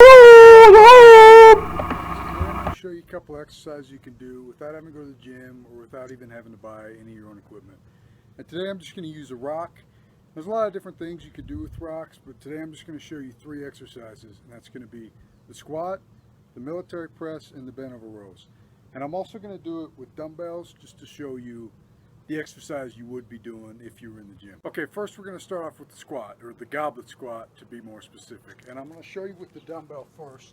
I'm going to show you a couple exercises you can do without having to go to the gym or without even having to buy any of your own equipment. And today I'm just going to use a rock. There's a lot of different things you could do with rocks, but today I'm just going to show you 3 exercises, and that's going to be the squat, the military press, and the bent over rows. And I'm also going to do it with dumbbells just to show you the exercise you would be doing if you were in the gym. Okay, first we're going to start off with the squat, or the goblet squat to be more specific. And I'm going to show you with the dumbbell first,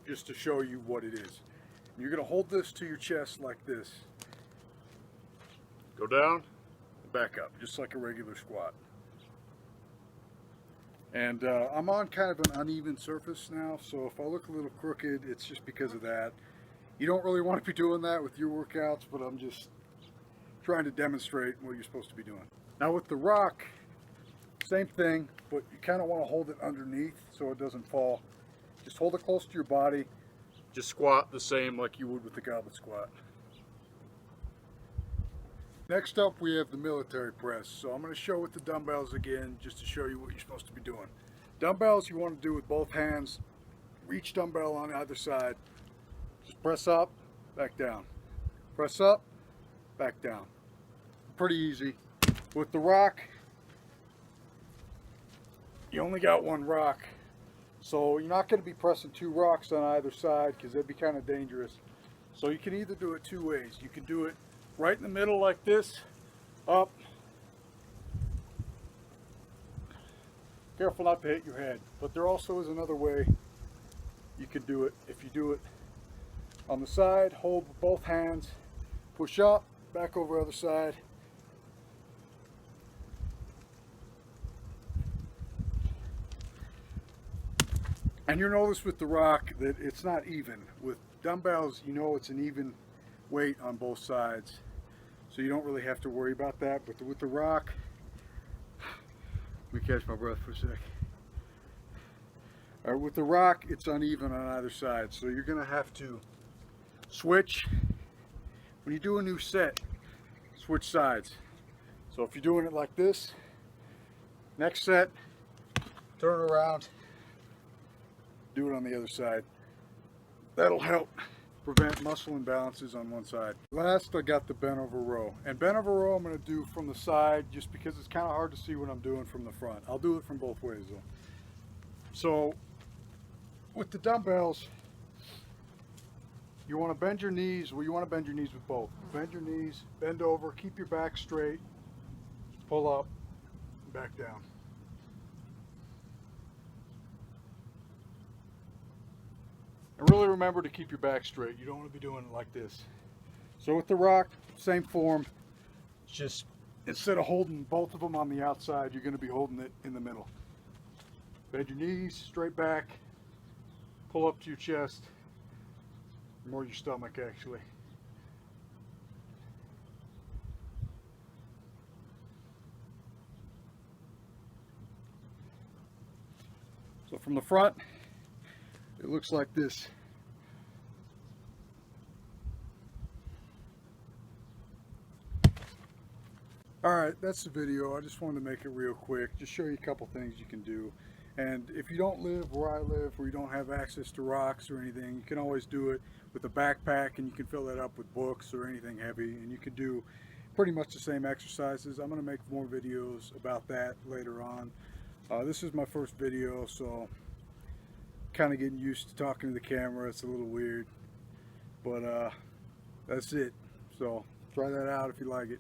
just to show you what it is. You're going to hold this to your chest like this. Go down, back up, just like a regular squat. And I'm on kind of an uneven surface now, so if I look a little crooked, it's just because of that. You don't really want to be doing that with your workouts, but I'm just trying to demonstrate what you're supposed to be doing. Now with the rock, same thing, but you kind of want to hold it underneath so it doesn't fall. Just hold it close to your body. Just squat the same like you would with the goblet squat. Next up we have the military press. So I'm going to show with the dumbbells again just to show you what you're supposed to be doing. Dumbbells you want to do with both hands. Reach dumbbell on either side. Just press up, back down. Press up, back down. Pretty easy. With the rock, you only got one rock. So you're not going to be pressing 2 rocks on either side because that'd be kind of dangerous. So you can either do it 2 ways. You can do it right in the middle like this, up. Careful not to hit your head. But there also is another way you can do it. If you do it on the side, hold with both hands, push up, back over other side. And you'll notice with the rock that it's not even. With dumbbells, you know it's an even weight on both sides. So you don't really have to worry about that. But with the rock, let me catch my breath for a sec. All right, with the rock, it's uneven on either side. So you're gonna have to switch. When you do a new set, switch sides. So if you're doing it like this, next set, turn it around, do it on the other side. That'll help prevent muscle imbalances on one side. Last, I got the bent over row. And bent over row I'm going to do from the side just because it's kind of hard to see what I'm doing from the front. I'll do it from both ways though. So with the dumbbells, you want to bend your knees. Well, you want to bend your knees with both. Bend your knees, bend over, keep your back straight, pull up, and back down. And really remember to keep your back straight. You don't want to be doing it like this. So with the rock, same form. Just instead of holding both of them on the outside, you're going to be holding it in the middle. Bend your knees, straight back, pull up to your chest, more your stomach actually. So from the front, it looks like this. Alright, that's the video. I just wanted to make it real quick, just show you a couple things you can do. And if you don't live where I live, where you don't have access to rocks or anything, you can always do it with a backpack, and you can fill that up with books or anything heavy, and you can do pretty much the same exercises. I'm going to make more videos about that later on. This is my first video, so kind of getting used to talking to the camera. It's a little weird, but that's it. So try that out if you like it.